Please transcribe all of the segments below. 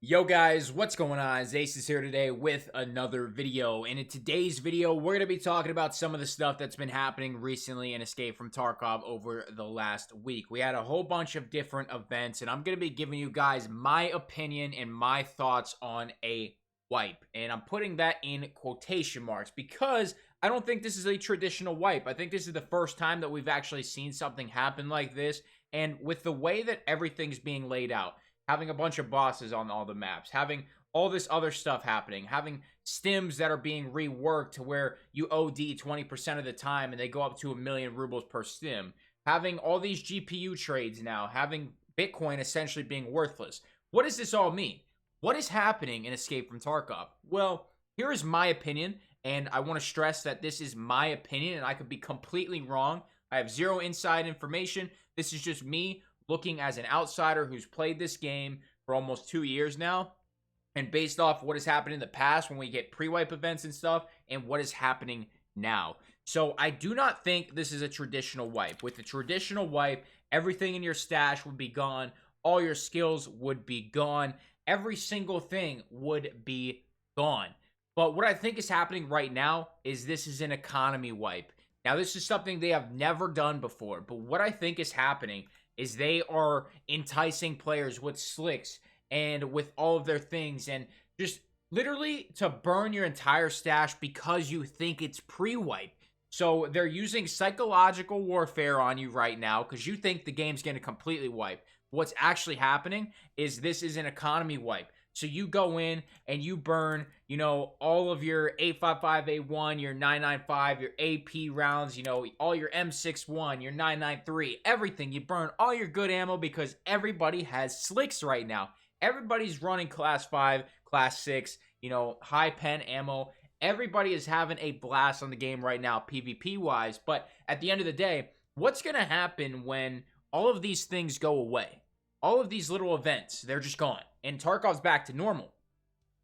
Yo guys, what's going on? Ace is here today with another video, and in today's video we're going to be talking about some of the stuff that's been happening recently in Escape from Tarkov over the last week. We had a whole bunch of different events, and I'm going to be giving you guys my opinion and my thoughts on a wipe, and I'm putting that in quotation marks because I don't think this is a traditional wipe. I think this is the first time that we've actually seen something happen like this, and with the way that everything's being laid out, having a bunch of bosses on all the maps, having all this other stuff happening, having stims that are being reworked to where you OD 20% of the time and they go up to 1,000,000 rubles per stim, having all these GPU trades now, having Bitcoin essentially being worthless. What does this all mean? What is happening in Escape from Tarkov? Well, here is my opinion, and I want to stress that this is my opinion and I could be completely wrong. I have zero inside information. This is just me looking as an outsider who's played this game for almost 2 years now, and based off what has happened in the past when we get pre-wipe events and stuff, and what is happening now. So I do not think this is a traditional wipe. With the traditional wipe, everything in your stash would be gone, all your skills would be gone, every single thing would be gone. But what I think is happening right now is this is an economy wipe. Now, this is something they have never done before, but what I think is happening is they are enticing players with slicks and with all of their things, and just literally to burn your entire stash because you think it's pre-wipe. So they're using psychological warfare on you right now because you think the game's going to completely wipe. What's actually happening is this is an economy wipe. So you go in and you burn, all of your 855A1, your 995, your AP rounds, all your M61, your 993, everything. You burn all your good ammo because everybody has slicks right now. Everybody's running class 5, class 6, high pen ammo. Everybody is having a blast on the game right now, PvP wise. But at the end of the day, what's going to happen when all of these things go away? All of these little events, they're just gone. And Tarkov's back to normal.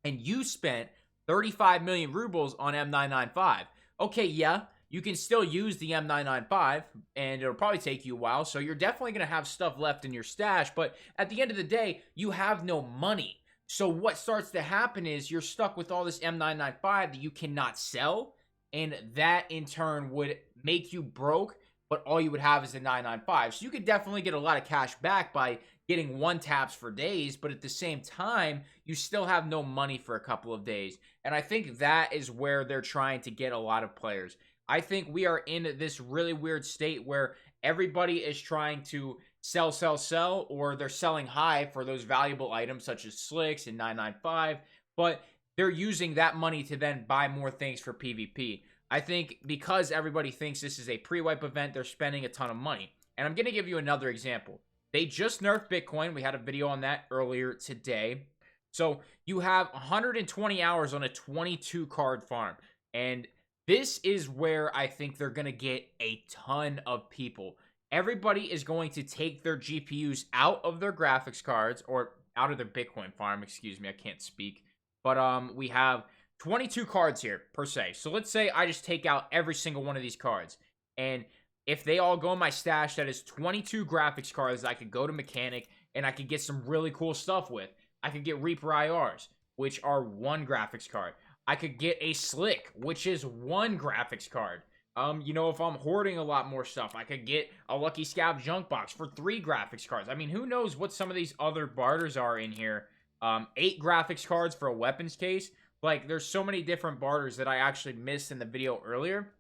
And you spent 35 million rubles on M995. Okay, yeah, you can still use the M995, and it'll probably take you a while, so you're definitely going to have stuff left in your stash, but at the end of the day, you have no money. So what starts to happen is you're stuck with all this M995 that you cannot sell, and that in turn would make you broke, but all you would have is the 995. So you could definitely get a lot of cash back by getting one taps for days, but at the same time, you still have no money for a couple of days. And I think that is where they're trying to get a lot of players. I think we are in this really weird state where everybody is trying to sell, or they're selling high for those valuable items such as slicks and 995, but they're using that money to then buy more things for PvP. I think because everybody thinks this is a pre-wipe event, they're spending a ton of money. And I'm going to give you another example. They just nerfed Bitcoin. We had a video on that earlier today. So you have 120 hours on a 22 card farm. And this is where I think they're going to get a ton of people. Everybody is going to take their GPUs out of their graphics cards, or out of their Bitcoin farm. Excuse me, I can't speak. But we have 22 cards here per se. So let's say I just take out every single one of these cards. And if they all go in my stash, that is 22 graphics cards I could go to Mechanic and I could get some really cool stuff with. I could get Reaper IRs, which are one graphics card. I could get a Slick, which is one graphics card. If I'm hoarding a lot more stuff, I could get a Lucky Scab Junk Box for 3 graphics cards. I mean, who knows what some of these other barters are in here. 8 graphics cards for a weapons case. Like, there's so many different barters that I actually missed in the video earlier,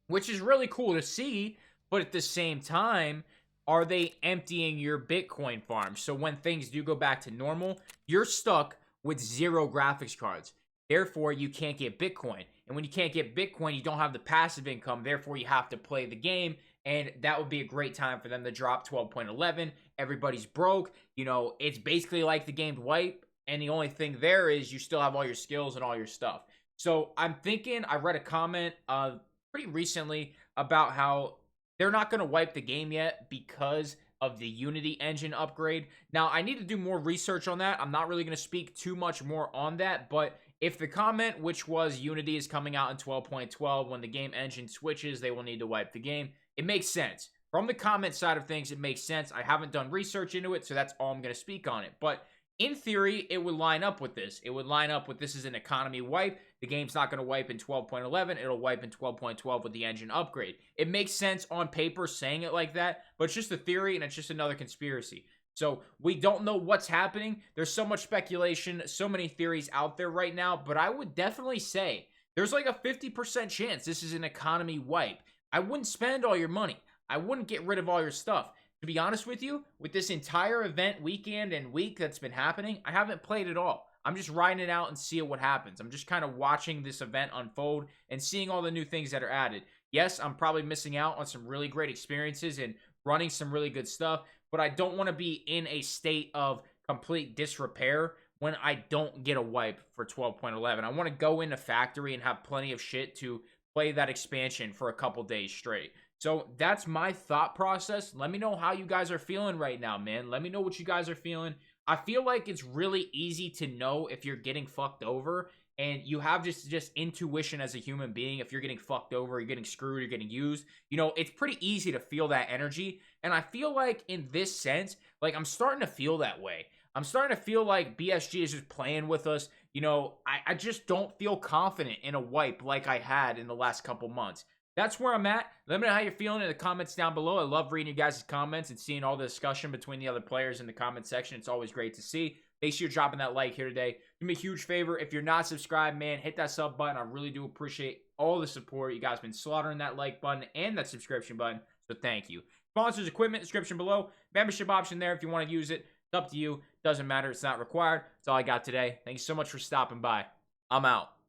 which is really cool to see, but at the same time, are they emptying your Bitcoin farm? So when things do go back to normal, you're stuck with 0 graphics cards. Therefore, you can't get Bitcoin. And when you can't get Bitcoin, you don't have the passive income. Therefore, you have to play the game. And that would be a great time for them to drop 12.11. Everybody's broke. It's basically like the game's wipe. And the only thing there is you still have all your skills and all your stuff. So I'm thinking, I read a comment pretty recently about how they're not going to wipe the game yet because of the Unity engine upgrade. Now, I need to do more research on that. I'm not really going to speak too much more on that, but if the comment, which was Unity is coming out in 12.12, when the game engine switches, they will need to wipe the game, it makes sense. From the comment side of things, it makes sense. I haven't done research into it, so that's all I'm going to speak on it. But in theory, it would line up with this. It would line up with this is an economy wipe. The game's not going to wipe in 12.11. It'll wipe in 12.12 with the engine upgrade. It makes sense on paper saying it like that, but it's just a theory and it's just another conspiracy. So we don't know what's happening. There's so much speculation, so many theories out there right now, but I would definitely say there's like a 50% chance this is an economy wipe. I wouldn't spend all your money. I wouldn't get rid of all your stuff. To be honest with you, with this entire event weekend and week that's been happening, I haven't played at all. I'm just riding it out and seeing what happens. I'm just kind of watching this event unfold and seeing all the new things that are added. Yes, I'm probably missing out on some really great experiences and running some really good stuff, but I don't want to be in a state of complete disrepair when I don't get a wipe for 12.11. I want to go into factory and have plenty of shit to play that expansion for a couple days straight. So that's my thought process. Let me know how you guys are feeling right now, man. Let me know what you guys are feeling. I feel like it's really easy to know if you're getting fucked over, and you have just intuition as a human being. If you're getting fucked over, you're getting screwed, you're getting used, you know, it's pretty easy to feel that energy. And I feel like in this sense, like I'm starting to feel that way. I'm starting to feel like BSG is just playing with us. You know, I just don't feel confident in a wipe like I had in the last couple months. That's where I'm at. Let me know how you're feeling in the comments down below. I love reading you guys' comments and seeing all the discussion between the other players in the comment section. It's always great to see. Make sure you're dropping that like here today. Do me a huge favor. If you're not subscribed, man, hit that sub button. I really do appreciate all the support. You guys have been slaughtering that like button and that subscription button. So thank you. Sponsors, equipment, description below. Membership option there if you want to use it. It's up to you. Doesn't matter. It's not required. That's all I got today. Thank you so much for stopping by. I'm out.